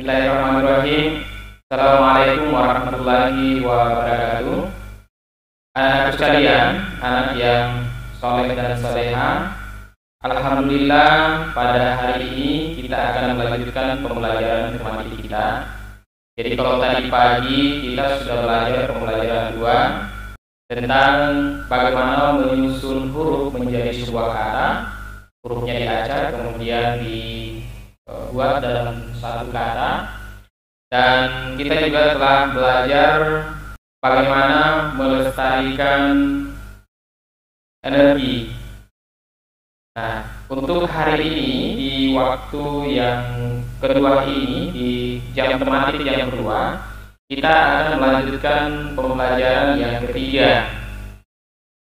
Bismillahirrahmanirrahim. Assalamualaikum warahmatullahi wabarakatuh. Anak sekalian, anak yang soleh dan soleha, alhamdulillah pada hari ini kita akan melanjutkan pembelajaran matematika kita. Jadi kalau tadi pagi kita sudah belajar pembelajaran 2 tentang bagaimana menyusun huruf menjadi sebuah kata. Hurufnya diacak kemudian dibuat dalam satu kata, dan kita juga telah belajar bagaimana melestarikan energi. Nah, untuk hari ini di waktu yang kedua ini, di jam tematik yang kedua, kita akan melanjutkan pembelajaran yang ketiga.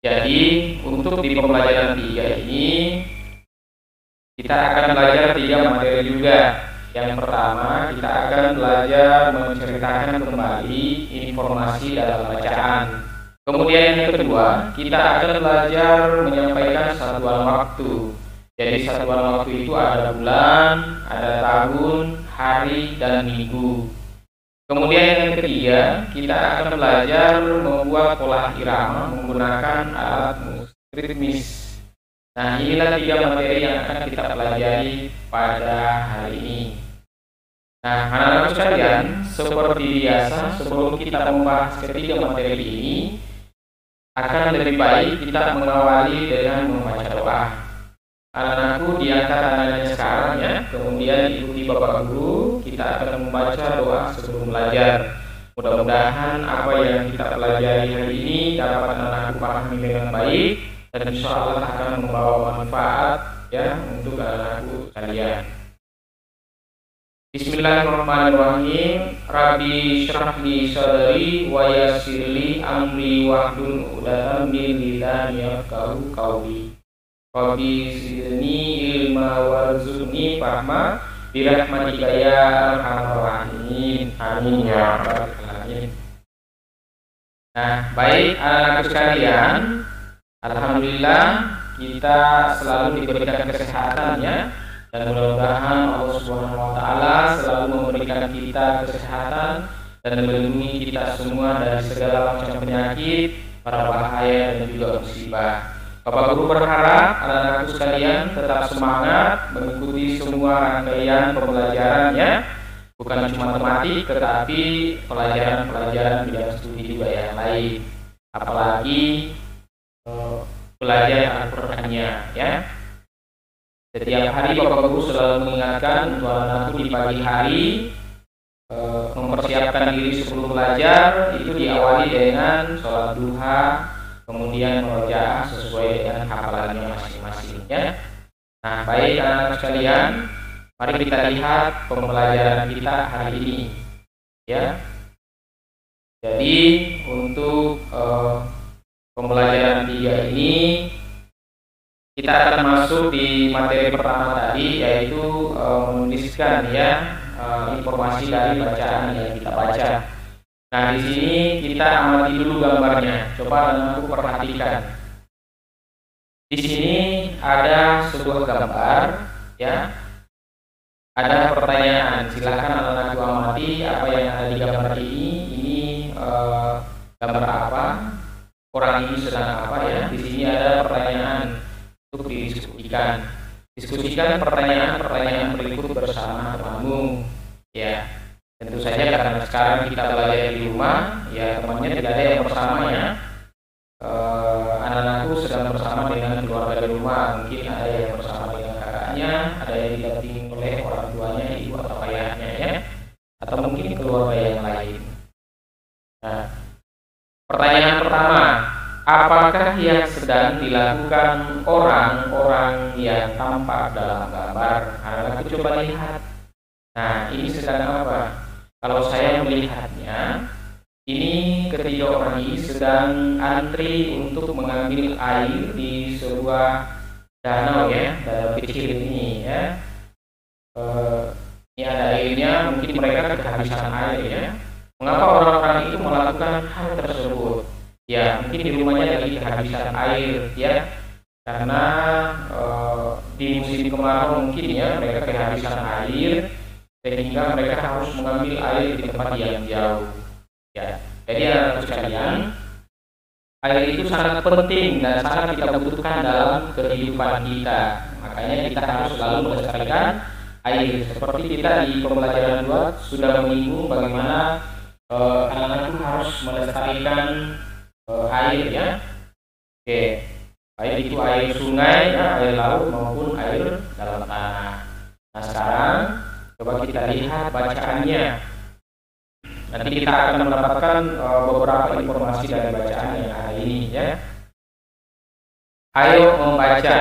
Jadi untuk di pembelajaran 3 ini kita akan belajar 3 materi juga. Yang pertama, kita akan belajar menceritakan kembali informasi dalam bacaan. Kemudian yang kedua, kita akan belajar menyampaikan satuan waktu. Jadi satuan waktu itu ada bulan, ada tahun, hari, dan minggu. Kemudian yang ketiga, kita akan belajar membuat pola irama menggunakan alat musik ritmis. Nah, inilah 3 materi yang akan kita pelajari pada hari ini. Nah, anak-anak sekalian, seperti biasa, sebelum kita membahas ketiga materi ini, akan lebih baik kita mengawali dengan membaca doa. Anak-anakku diangkat tangannya sekarang ya, kemudian ikuti Bapak Guru, kita akan membaca doa sebelum belajar. Mudah-mudahan apa yang kita pelajari hari ini dapat anak-anakku pahami dengan baik, dan insya Allah akan membawa manfaat ya untuk anak-anakku sekalian. Bismillahirrahmanirrahim. Rabbi syrah li sadri wa yassir li amri wahlul 'uqdatam min lisani yafqahu qawli. Rabbi zidni ilma warzuqni fahma birahmatika ya arhamar rahimin. Amin ya rabbal alamin. Nah, baik anak-anak sekalian, alhamdulillah kita selalu diberikan kesehatan ya, dan mudah-mudahan Allah Subhanahu wa taala selalu memberikan kita kesehatan dan melindungi kita semua dari segala macam penyakit, para bahaya dan juga musibah. Bapak Guru berharap anak-anakku sekalian tetap semangat mengikuti semua rangkaian pembelajarannya, bukan cuma matematik tetapi pelajaran-pelajaran bidang studi juga yang lain. Apalagi belajar Al-Qur'annya ya. Setiap hari Bapak Guru selalu mengingatkan untuk anak-anakku di pagi hari mempersiapkan diri sebelum belajar itu diawali dengan sholat duha, kemudian murojaah sesuai dengan hafalannya masing-masing ya. Nah, baik anak-anak sekalian, mari kita lihat pembelajaran kita hari ini ya. Jadi untuk pembelajaran 3 ini kita akan masuk di materi pertama tadi, yaitu menuliskan ya informasi dari bacaan yang kita baca. Nah, di sini kita amati dulu gambarnya. Coba anak-anakku perhatikan. Di sini ada sebuah gambar ya. Ada pertanyaan. Silakan anak-anakku amati apa yang ada di gambar ini. Ini gambar apa? Orang ini sedang apa ya? Di sini ada pertanyaan untuk didiskusikan. Diskusikan pertanyaan-pertanyaan berikut bersama temanmu ya. Tentu saja karena sekarang kita belajar di rumah ya, temannya tidak ada yang bersama ya. Anak-anakku sedang bersama dengan keluarga di rumah, mungkin ada yang bersama dengan kakaknya, ada yang didampingi oleh orang tuanya, ibu atau ayahnya ya, atau mungkin keluarga yang lain. Nah, pertanyaan pertama, apakah yang sedang dilakukan orang-orang yang tampak dalam gambar? Anak-anakku coba lihat. Nah, ini sedang apa? Kalau saya melihatnya, ini ketiga orang ini sedang antri untuk mengambil air di sebuah danau ya, danau kecil ini ya. Ini ada airnya, mungkin mereka kehabisan air ya. Mengapa orang-orang itu melakukan hal tersebut? Ya, mungkin di rumahnya lagi kehabisan air ya, karena di musim kemarau mungkin ya mereka kehabisan air, sehingga mereka harus mengambil air di tempat yang jauh. Ya, jadi anak sekalian, air itu sangat penting dan sangat kita butuhkan dalam kehidupan kita. Makanya kita harus selalu melestarikan air. Seperti kita di pembelajaran 2 sudah menyinggung bagaimana anak-anak itu harus melestarikan air, ya. Oke, baik itu air sungai, ya, air laut maupun air dalam tanah. Nah, sekarang coba kita lihat bacaannya. Nanti kita akan mendapatkan beberapa informasi dari bacaannya hari ini, ya. Ayo membaca.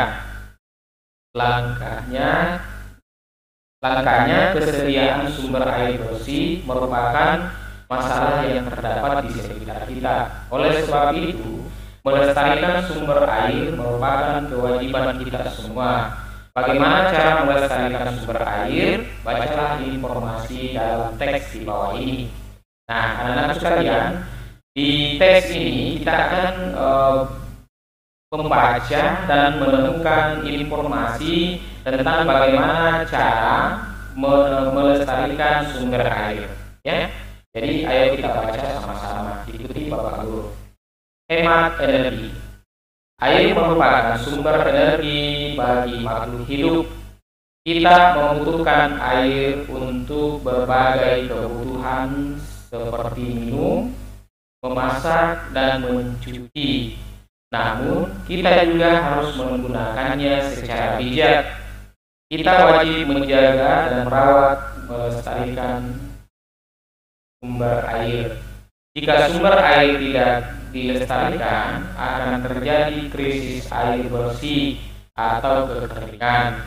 Langkahnya kesediaan sumber air bersih merupakan masalah yang terdapat di sekitar kita. Oleh sebab itu, melestarikan sumber air merupakan kewajiban kita semua. Bagaimana cara melestarikan sumber air? Bacalah informasi dalam teks di bawah ini. Nah, anak-anak sekalian, di teks ini kita akan membaca dan menemukan informasi tentang bagaimana cara melestarikan sumber air, ya. Jadi ayo kita baca sama-sama, ikuti Bapak Guru. Hemat energi. Air merupakan sumber energi bagi makhluk hidup. Kita membutuhkan air untuk berbagai kebutuhan seperti minum, memasak, dan mencuci. Namun, kita juga harus menggunakannya secara bijak. Kita wajib menjaga dan merawat melestarikan sumber air. Jika sumber air tidak dilestarikan, akan terjadi krisis air bersih atau kekeringan.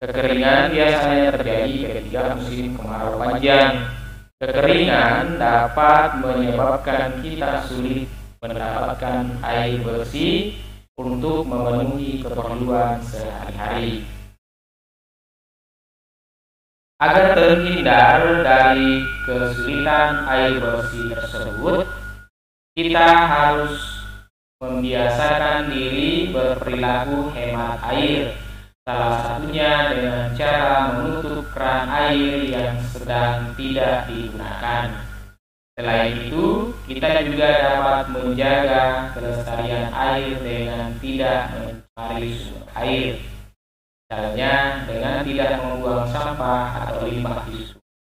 Kekeringan biasanya terjadi ketika musim kemarau panjang. Kekeringan dapat menyebabkan kita sulit mendapatkan air bersih untuk memenuhi keperluan sehari-hari. Agar terhindar dari kesulitan air bersih tersebut, kita harus membiasakan diri berperilaku hemat air. Salah satunya dengan cara menutup keran air yang sedang tidak digunakan. Selain itu, kita juga dapat menjaga kelestarian air dengan tidak mencemari sumber air. Misalnya dengan tidak membuang sampah atau limbah di sungai.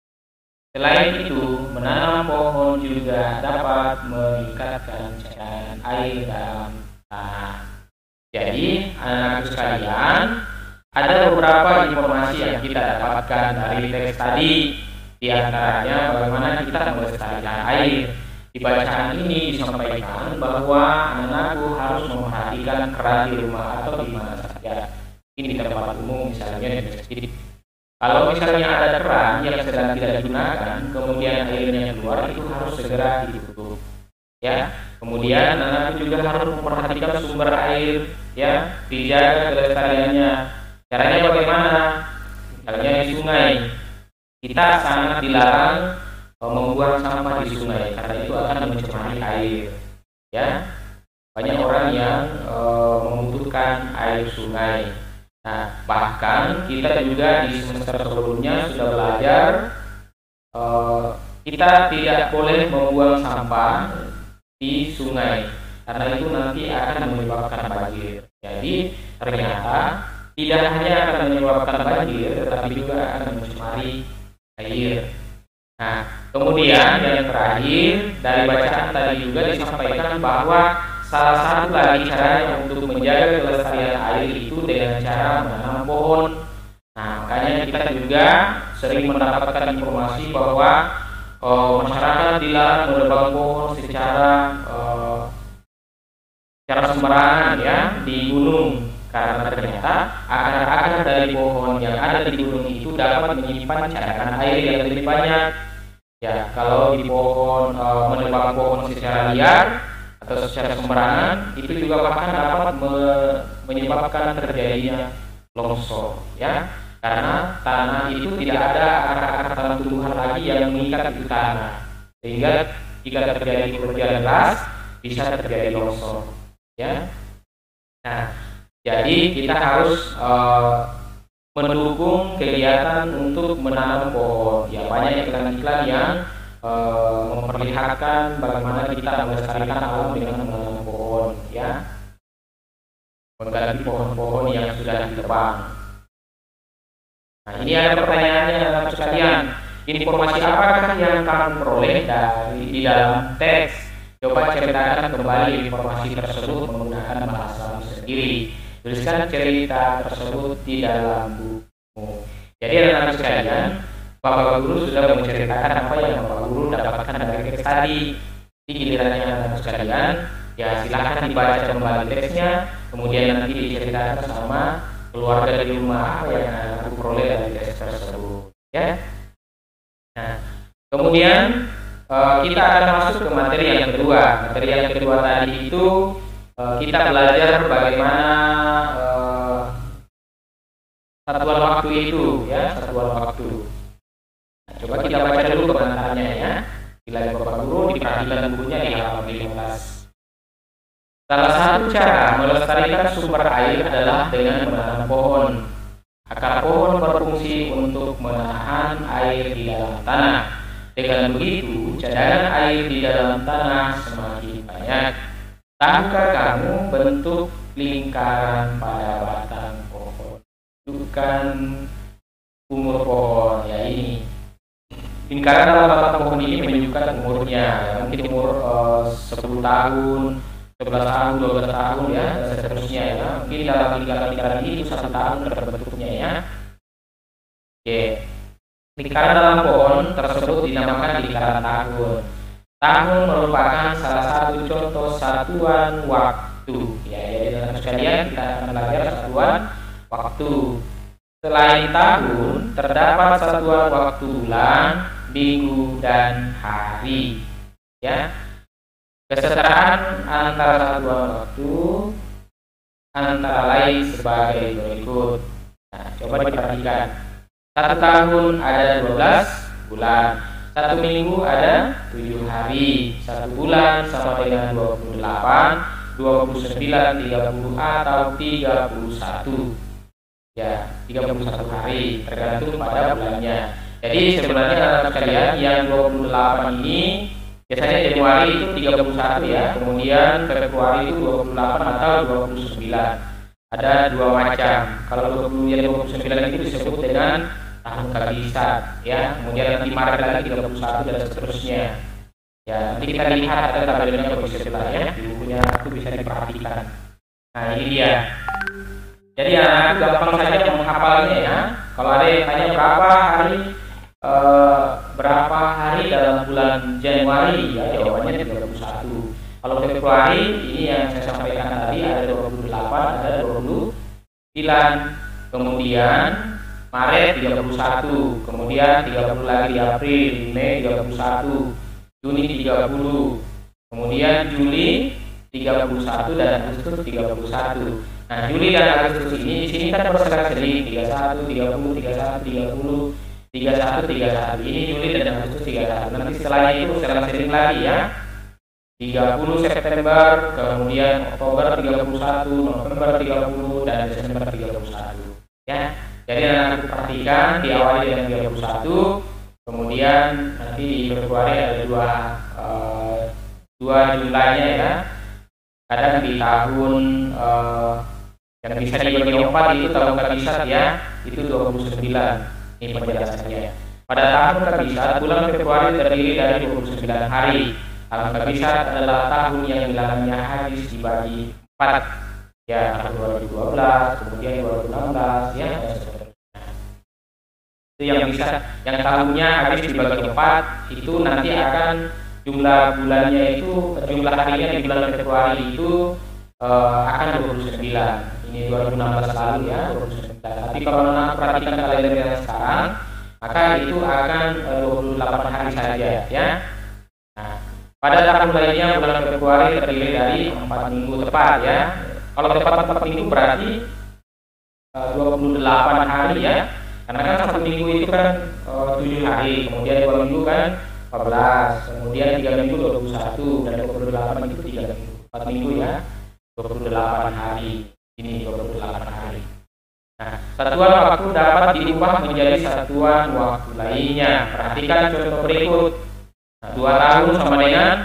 Selain itu, menanam pohon juga dapat meningkatkan cadangan air dalam tanah. Jadi, anak-anak sekalian, ada beberapa informasi yang kita dapatkan dari teks tadi. Di antaranya bagaimana kita melestarikan air. Di bacaan ini disampaikan bahwa anakku harus memperhatikan keran di rumah atau di mana saja. Ini di tempat umum, misalnya di masjid. Kalau misalnya ada keran yang sedang tidak digunakan, kemudian airnya keluar, itu harus segera ditutup. Ya. Kemudian anakku juga harus memperhatikan sumber air, ya, dijaga kelestariannya. Caranya bagaimana? Misalnya di sungai. Kita sangat dilarang membuang sampah di sungai karena itu akan mencemari air. Ya, banyak orang yang membutuhkan air sungai. Nah, bahkan kita juga di semester sebelumnya sudah belajar kita tidak boleh membuang sampah di sungai karena itu nanti akan menyebabkan banjir. Jadi ternyata tidak hanya akan menyebabkan banjir, tetapi juga akan mencemari air. Nah, kemudian yang terakhir dari bacaan tadi juga disampaikan bahwa salah satu lagi cara untuk menjaga kelestarian air itu dengan cara menanam pohon. Nah, makanya kita juga sering mendapatkan informasi bahwa masyarakat dilarang menebang pohon secara sembarangan, ya, di gunung. Karena ternyata akar-akar dari pohon yang ada di gunung itu dapat menyimpan cadangan air yang lebih banyak. Ya, kalau di pohon menebang pohon secara liar atau secara sembarangan, itu juga bahkan dapat menyebabkan terjadinya longsor, ya. Karena tanah itu tidak ada akar-akar tanam tumbuhan lagi yang mengikat itu tanah, sehingga jika terjadi hujan deras bisa terjadi longsor, ya. Nah, jadi kita harus mendukung kegiatan untuk menanam pohon. Ya, banyak iklan-iklan yang memperlihatkan bagaimana kita melestarikan alam dengan menanam pohon, ya, mengganti pohon-pohon yang sudah ditebang. Nah, ini ada pertanyaannya anak sekalian. Informasi apakah yang kamu peroleh di dalam teks? Coba ceritakan kembali informasi tersebut menggunakan bahasa sendiri. Tuliskan cerita tersebut di dalam buku. Jadi anak-anak sekalian, Bapak Guru sudah menceritakan apa yang Bapak Guru dapatkan dari teks tadi. Di gilirannya anak-anak sekalian, ya silahkan dibaca kembali teksnya, kemudian nanti diceritakan sama keluarga di rumah apa yang aku peroleh dari teks tersebut. Ya. Nah, kemudian kita akan masuk ke materi yang kedua. Materi yang kedua tadi itu kita belajar bagaimana satuan waktu itu, ya, satuan waktu. Nah, coba kita baca dulu komentarnya, ya. Bila Bapak Guru diperhatikan bukunya di halaman 15. Salah satu cara melestarikan sumber air adalah dengan menanam pohon. Akar pohon berfungsi untuk menahan air di dalam tanah. Dengan begitu, cadangan air di dalam tanah semakin banyak. Tahukah kamu bentuk lingkaran pada batang pohon? Bukan umur pohon, ya, ini. Lingkaran dalam batang pohon ini menunjukkan umurnya, ya, mungkin umur 10 tahun, 11 tahun, 12 tahun, ya, dan seterusnya, ya. Mungkin dalam lingkaran ini 1 tahun terbentuknya, ya. Oke. Lingkaran dalam pohon tersebut dinamakan lingkaran tahun. Tahun merupakan salah satu contoh satuan waktu. Ya, jadi dalam sekalian kita akan belajar satuan waktu. Selain tahun, terdapat satuan waktu bulan, minggu, dan hari. Ya. Kesetaraan antara satuan waktu antara lain sebagai berikut. Nah, coba diperhatikan. 1 tahun ada 12 bulan, 1 minggu ada 7 hari, 1 bulan sama dengan 28, 29, 30 atau 31. Ya, 31 hari tergantung pada bulannya. Jadi sebenarnya anak sekalian yang 28 ini biasanya Januari itu 31, ya, kemudian Februari itu 28 atau 29. Ada 2 macam. Kalau 29 itu disebut dengan tahun kabisat, ya. Kemudian nanti Maret lagi 31 dan seterusnya. Ya, nanti kita lihat ada tabelnya di sebelahnya, di bukunya itu bisa diperhatikan. Nah, ini dia. Jadi anak gampang saja menghafalnya, ya. Kalau ada yang tanya berapa hari dalam bulan Januari, ya, jawabannya 31. Kalau Februari ini yang saya sampaikan tadi ada 28, ada 29. Kemudian Maret 31, kemudian 30 lagi di April, Mei 31, Juni 30, kemudian Juli 31 dan Agustus 31. Nah, Juli dan Agustus ini di sini kan berselang-seling 31, 30, 31, 30, 31, 31. Ini Juli dan Agustus 31. Nanti setelah itu selang-seling lagi, ya. 30 September, kemudian Oktober 31, November 30, dan Desember 31. Ya. Jadi nanti perhatikan diawali dengan 31, kemudian nanti di Februari ada dua jumlahnya, ya. Kadang di tahun yang bisa dibagi 4 itu tahun kabisat, ya, itu 29. Ini penjelasannya. Pada tahun kabisat, bulan Februari terdiri dari 29 hari. Tahun kabisat adalah tahun yang bilangannya habis dibagi 4. Ya, tahun 2012, kemudian 2016, ya, dan seterusnya. Itu yang tahunnya habis dibagi 4 itu nanti akan jumlah bulannya itu, jumlah harinya di bulan Februari itu akan 29. Ini 2016 lalu, ya, 29. Tapi kalau anak perhatikan kalender yang sekarang, maka itu akan 28 hari saja, ya. Nah, pada tahun lainnya bulan Februari terdiri dari 4 minggu tepat, ya. Kalau tepat 4 minggu berarti 28 hari, ya. Karena kan 1 minggu itu kan 7 hari, kemudian 2 minggu kan 14, kemudian 3 minggu 21, dan 28 itu 3 minggu. 4 minggu, ya, 28 hari. Ini 28 hari. Nah, satuan waktu dapat diubah menjadi satuan waktu lainnya. Perhatikan contoh berikut. Nah, 2 tahun sama dengan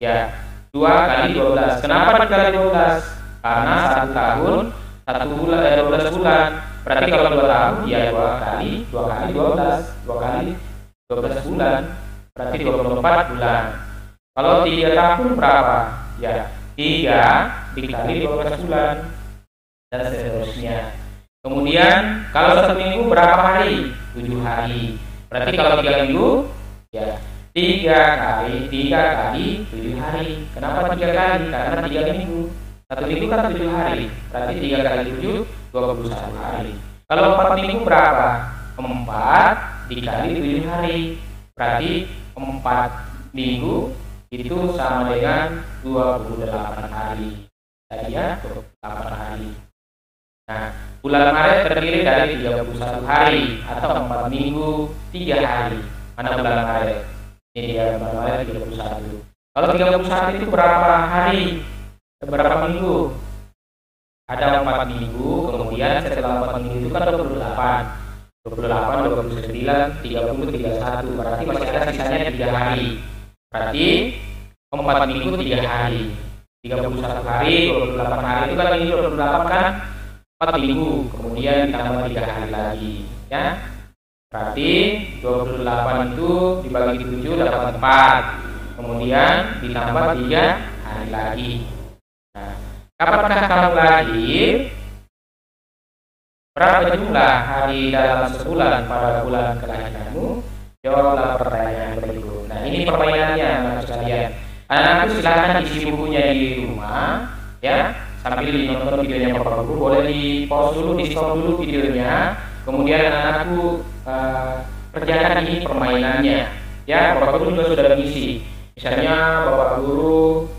ya 2 kali 12. Kenapa dikali 12? Karena 1 tahun 1 bulan 12 bulan. Berarti kalau 2 tahun ya 2 kali 12, 2 kali 12 bulan. Berarti 24 bulan. Kalau 3 tahun berapa? Ya 3 dikali 12 bulan dan seterusnya. Kemudian kalau 1 minggu berapa hari? 7 hari. Berarti kalau 3 minggu ya 3 kali 7 hari. Kenapa 3 kali? Karena 3 minggu. 1 minggu kan 7 hari. Berarti 3 kali 7 21 hari. Kalau 4 minggu berapa? 4 dikali 7 hari. Berarti 4 minggu itu sama dengan 28 hari. Tadi ya 28 hari. Nah, bulan Maret terdiri dari 31 hari atau 4 minggu 3 hari. Mana bulan Maret? Ini dia bulan Maret 31. Kalau 31 itu berapa hari? Berapa minggu? Ada 4 minggu, kemudian setelah 4 minggu itu kan 28, 29, 30, 31. Berarti masih ada sisanya 3 hari. Berarti 4 minggu 3 hari. 31 hari, 28 hari itu kan ini 28 kan 4 minggu, kemudian ditambah 3 hari lagi ya. Berarti 28 itu dibagi 7 dapat 4. Kemudian ditambah 3 hari lagi. Nah, kapankah kamu lahir? Berapa jumlah hari dalam sebulan pada bulan kelahiranmu? Jawablah pertanyaan berikut. Nah, ini permainannya anak sekalian. Anak-anak silakan isi bukunya di rumah ya, sambil nonton videonya Bapak Guru. Boleh di pause dulu, di stop dulu videonya. Kemudian anak-anakku kerjakan ini permainannya ya. Bapak Guru juga sudah mengisi. Misalnya Bapak Guru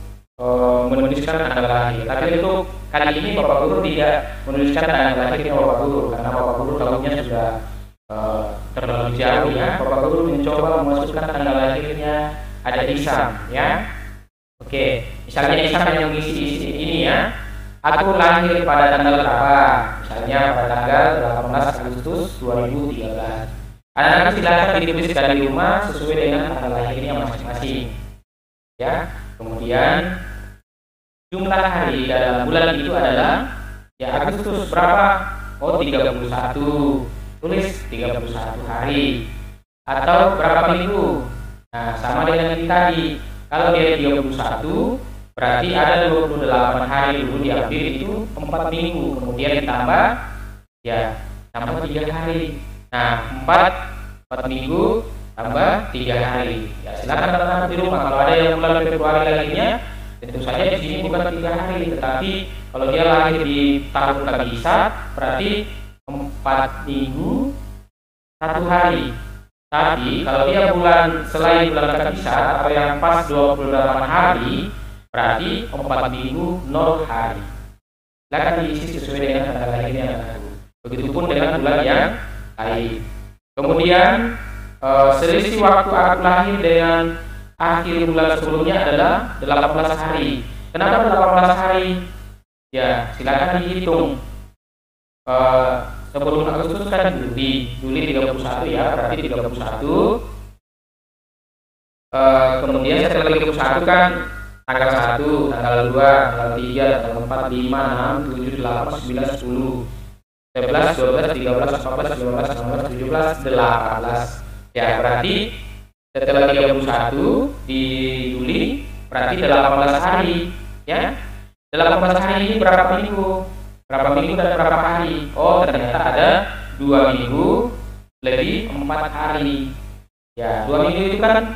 menuliskan tanggal lahir, tapi untuk kali ini Bapak Guru tidak menuliskan tanggal lahirnya Bapak Guru karena Bapak Guru tahunya sudah terlalu jauh ya. Bapak Guru mencoba memasukkan tanggal lahirnya ada Isam ya. Oke, misalnya Isam yang mengisi ini ya. Aku lahir pada tanggal berapa? Misalnya pada tanggal 18 Agustus 2013. Anak-anak silakan dituliskan di rumah sesuai dengan tanggal lahirnya masing-masing ya. Kemudian jumlah hari dalam bulan itu adalah ya Agustus berapa? Oh 31. Tulis 31 hari. Atau berapa minggu? Nah, sama dengan tadi. Kalau dia 31 berarti ada 28 hari dulu diambil itu 4 minggu. Kemudian ditambah ya tambah 3 hari. Nah, 4 minggu tambah 3 hari. Ya, silakan anak-anak di rumah. Kalau ada yang bulan Februari lainnya, tentu saja di sini bukan 3 hari, tetapi kalau dia lahir di tahun Kabisat, berarti 4 minggu 1 hari. Tapi kalau dia bulan selain bulan Kabisat atau yang pas 28 hari, berarti 4 minggu 0 hari. Silakan diisi sesuai dengan tanggal lahirnya anak-anakku. Begitupun dengan bulan yang lain. Kemudian selisih waktu aku lahir dengan akhir bulan sebelumnya adalah 18 hari. Kenapa 18 hari? Ya, silakan dihitung. Sebelum Agustus kan Juli 31 ya, berarti 31. Kemudian setelah 31 kan tanggal 1, tanggal 2, tanggal 3, tanggal 4, 5, 6, 7, 8, 9, 10, 11, 12, 13, 14, 15, 16, 17, 18. Ya, berarti setelah 31 di Juli berarti 18 hari ya. 18 hari ini berapa minggu? Berapa minggu dan berapa hari? Oh, ternyata ada 2 minggu lebih 4 hari. Ya, 2 minggu itu kan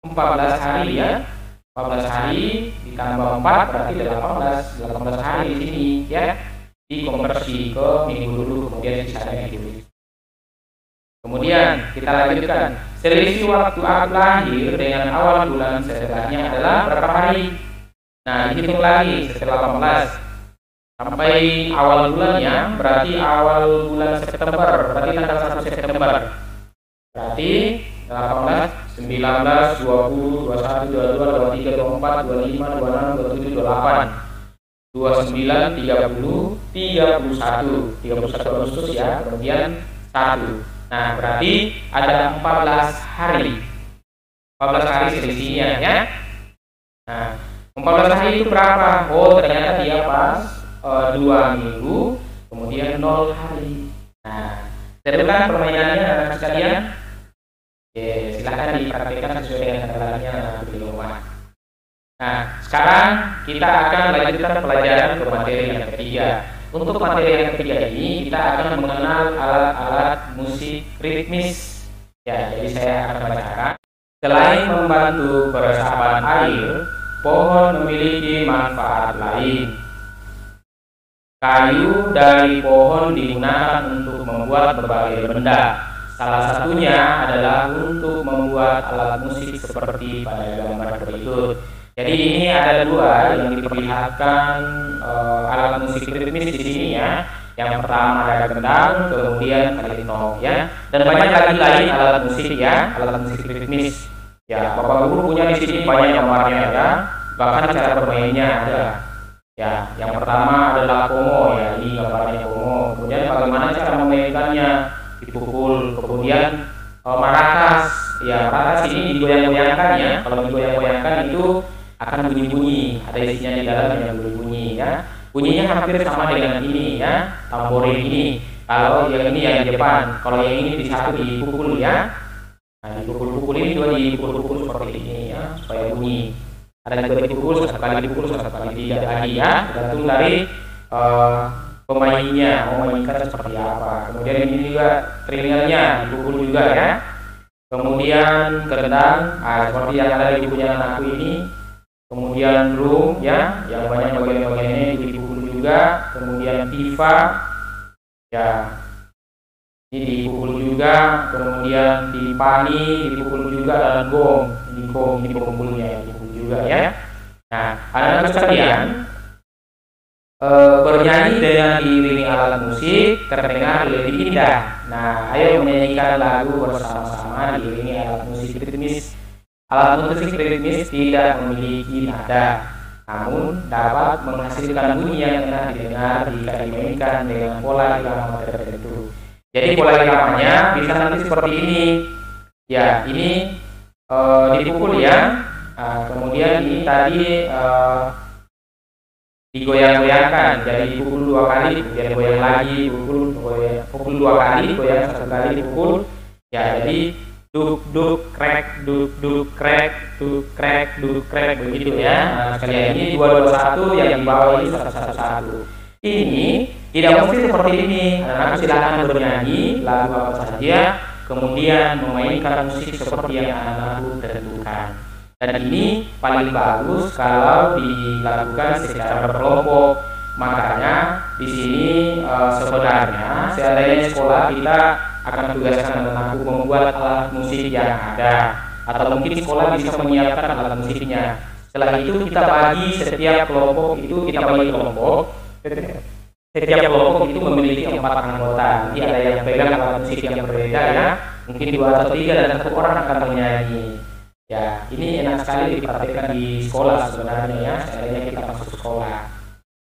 14 hari ya. 14 hari ditambah 4 berarti 18 hari di sini ya. Dikonversi ke minggu dulu, kemudian sisanya ditulis. Kemudian kita lanjutkan. Selisih waktu aku lahir dengan awal bulan setelahnya adalah berapa hari? Nah, dihitung lagi setelah 18 sampai awal bulannya, berarti awal bulan September, berarti tanggal 1 September. Berarti 18, 19, 20, 21, 22, 23, 24, 25, 26, 27, 28. 29, 30, 31 Agustus ya, kemudian 1. Nah, berarti ada 14 hari. 14 hari selisihnya ya. Nah, 14 hari itu berapa? Oh, ternyata dia pas 2 minggu, kemudian 0 hari. Nah, seru kan permainannya anak sekalian? Oke, silahkan dipraktikkan sesuai dengan caranya di rumah. Nah, sekarang kita akan lanjutkan pelajaran ke materi yang ketiga. Untuk materi yang ketiga ini kita akan mengenal alat-alat musik ritmis. Ya, jadi saya akan bacakan. Selain membantu peresapan air, pohon memiliki manfaat lain. Kayu dari pohon digunakan untuk membuat berbagai benda. Salah satunya adalah untuk membuat alat musik seperti pada gambar berikut. Jadi ini ada dua yang diperlihatkan alat musik ritmis di sini ya. Yang pertama ada gendang, kemudian klarinet ya, dan banyak lagi lain alat musik ya, alat musik ritmis. Ya, Bapak Guru punya di sini banyak gambarnya ya, bahkan cara bermainnya ada. Ya, yang pertama adalah komo ya, ini gambarnya komo. Kemudian bagaimana cara memainkannya, dipukul. Kemudian marakas, ya marakas ini digoyang-goyangkan ya. Kalau digoyang-goyangkan itu akan bunyi-bunyi, ada isinya di dalam yang bunyi-bunyi ya. Bunyinya hampir sama dengan ini ya, tamborin ini. Kalau yang ini yang di depan, kalau yang ini di satu dipukul ya. Nah, dipukul-pukul ini juga dipukul-pukul seperti ini ya, supaya bunyi. Ada juga dipukul satu kali tidak lagi ya, tergantung dari pemainnya mau memainkan seperti apa. Kemudian ini juga teringalnya dipukul juga ya. Kemudian gendang, seperti yang ada di bukunya anakku ini. Kemudian drum ya, yang banyak bagian-bagiannya dipukul juga. Kemudian tifa ya, ini dipukul juga. Kemudian timpani dipukul juga, dan gong, ini gong, ini pembukulnya dipukul juga ya. Nah, anak-anak sekalian, bernyanyi dengan diiringi alat musik terdengar lebih indah. Nah, ayo menyanyikan lagu bersama-sama diiringi alat musik ritmis. Alat musik ritmis tidak memiliki nada, namun dapat menghasilkan bunyi yang enak didengar jika dimainkan dengan pola irama tertentu. Jadi pola iramanya bisa nanti seperti ini. Ya, ini dipukul ya. Kemudian ini tadi digoyang-goyangkan, jadi dipukul 2 kali, kemudian goyang lagi, pukul 2 kali, goyang 1 kali, pukul. Ya, jadi duk duk krek begitu ya. Nah, sekalian ini 221 yang di bawah ini 111. Ini tidak mesti seperti ini. Anak-anak silakan bernyanyi lagu apa saja, kemudian memainkan musik seperti yang anak-anak tentukan. Dan ini paling bagus kalau dilakukan secara berkelompok. Makanya di sini sebenarnya seandainya sekolah kita akan tugaskan anak-anakku membuat alat musik yang ada, atau mungkin sekolah bisa menyiapkan alat musiknya. Setelah itu kita bagi setiap kelompok itu, kita bagi kelompok. Setiap kelompok itu memiliki 4 anggota. Nanti ada yang pegang alat musik yang berbeda ya, mungkin 2 atau 3 dan 1 orang akan menyanyi. Ya, ini enak sekali dipraktikkan di sekolah sebenarnya ya, seandainya kita masuk sekolah.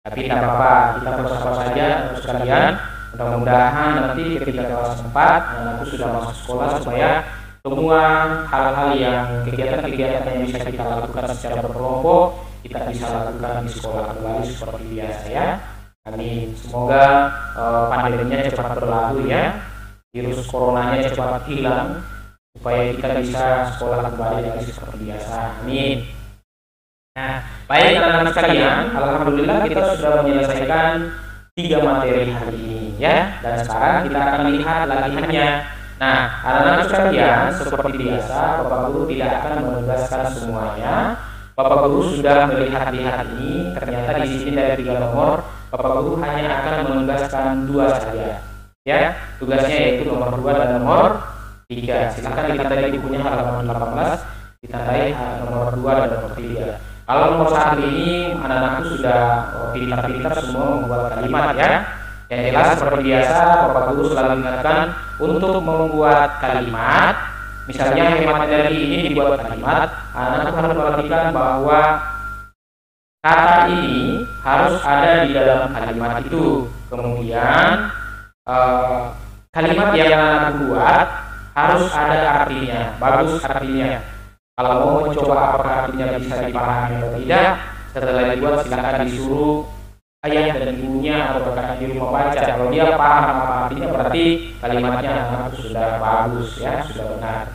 Tapi tidak apa-apa, kita bersabar saja sekalian. Mudah-mudahan nanti ketika kelas 4 anakku sudah masuk sekolah, supaya semua hal-hal yang kegiatan-kegiatan yang bisa kita lakukan secara berkelompok kita bisa lakukan di sekolah kembali seperti biasa ya. Amin. Semoga pandeminya cepat berlalu ya, virus coronanya cepat hilang, supaya kita bisa sekolah kembali lagi seperti biasa. Amin. Nah, baik anak-anak sekalian, alhamdulillah kita sudah menyelesaikan 3 materi hari ini ya, dan sekarang kita akan lihat latihannya. Nah, anak-anak sekalian, seperti biasa Bapak Guru tidak akan menugaskan semuanya. Bapak Guru sudah melihat-lihat ini, ternyata di sini dari 3 nomor, Bapak Guru hanya akan menugaskan 2 saja. Ya, tugasnya yaitu nomor 2 dan nomor 3. Silakan ditandai bukunya halaman 18, ditandai nomor 2 dan nomor 3. Kalau nomor 1 ini anak-anakku sudah pintar-pintar semua membuat kalimat ya. Yang jelas seperti biasa Bapak Guru selalu ingatkan untuk membuat kalimat. Misalnya hemat energi ini dibuat kalimat, anak-anak harus perhatikan bahwa kata ini harus ada di dalam kalimat itu. Kemudian kalimat yang anak buat harus ada artinya, bagus artinya. Kalau mau mencoba apakah artinya bisa dipahami atau tidak, setelah dibuat silakan disuruh ayah dan ibunya atau kakak di rumah baca. Kalau dia paham apa artinya, berarti kalimatnya anak sudah bagus, ya, sudah benar.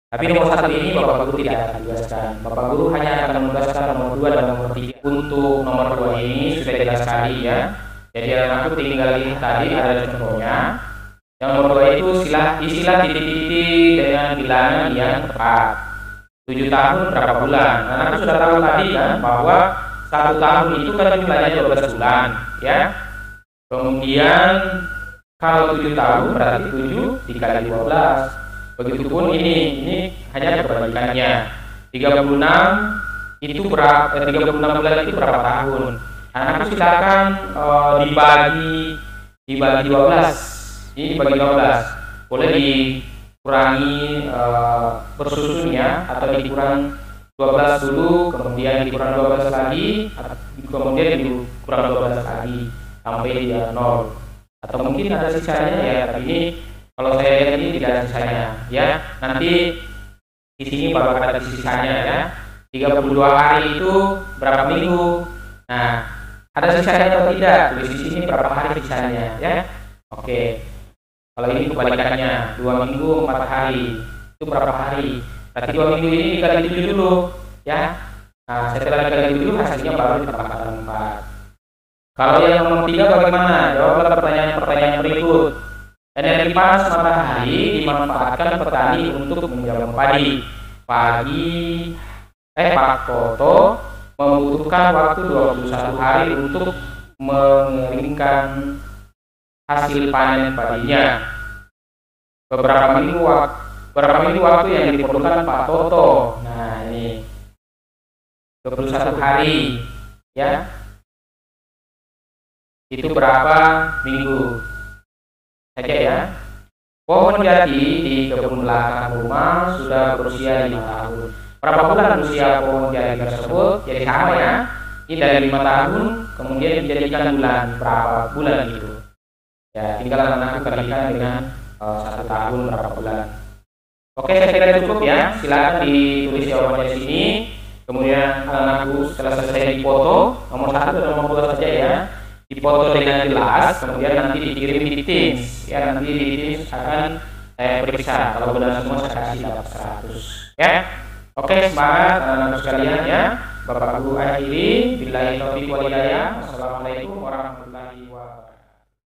Tapi nomor 1 ini Bapak Guru tidak akan jelaskan. Bapak Guru hanya akan menjelaskan nomor 2 dan nomor 3. Untuk nomor 2 ini sudah jelas sekali, ya. Jadi anakku tinggal lihat tadi ada contohnya. Yang nomor 2 itu istilah titik-titik dengan bilangan yang tepat. 7 tahun berapa bulan? Anakku sudah tahu tadi kan bahwa 1 tahun itu kan jumlahnya 12 bulan, ya. Kemudian kalau 7 tahun berarti 7 dikali 12. Begitupun ini hanya perbandingannya. 36 itu berapa? 36 bulan itu berapa tahun? Anakku silakan dibagi 12. Ini dibagi 12. Boleh dikurangi bersusunnya atau dikurang 12 dulu, kemudian dikurang 12 lagi, kemudian dikurang 12 lagi sampai dia 0. Atau mungkin ada sisanya, ya, tapi ini kalau saya lihat ini tidak ada sisanya, ya. Nanti di sini baru ada sisanya, ya. 32 hari itu berapa minggu? Nah, ada sisanya atau tidak? Tulis di sini berapa hari sisanya, ya. Oke. Kalau ini kebalikannya, 2 minggu 4 hari. Itu berapa hari? Berarti 2 minggu ini dikali 7 dulu, ya. Nah, setelah dikali 7 hasilnya baru ditambahkan 4. Kalau yang nomor 3 bagaimana? Jawablah pertanyaan berikut. Energi panas matahari dimanfaatkan petani untuk menjamu padi. Pak Toto membutuhkan waktu 21 hari untuk mengeringkan hasil panen padinya. Berapa minggu waktu yang diperlukan Pak Toto? Nah, ini 21 hari, ya. Itu berapa minggu saja, ya. Pohon jati di kebun belakang rumah sudah berusia 5 tahun. Berapa bulan usia pohon jati tersebut? Jadi sama, ya. Ini dari 5 tahun, kemudian dijadikan bulan, berapa bulan itu. Ya, tinggal anakku kalikan dengan 1 tahun berapa bulan. Oke, saya kira cukup, ya. Silakan ditulis jawabannya di sini. Kemudian anakku setelah selesai dipoto, nomor 1 dan nomor 2 saja, ya. Dipoto dengan jelas, kemudian nanti dikirim di Teams, ya. Nanti di Teams akan saya periksa. Kalau benar semua saya kasih dapat 100, ya. Oke, semangat anak-anak sekalian, ya. Bapak Guru akhiri, billahi taufiq wal hidayah. Wassalamualaikum warahmatullahi wabarakatuh.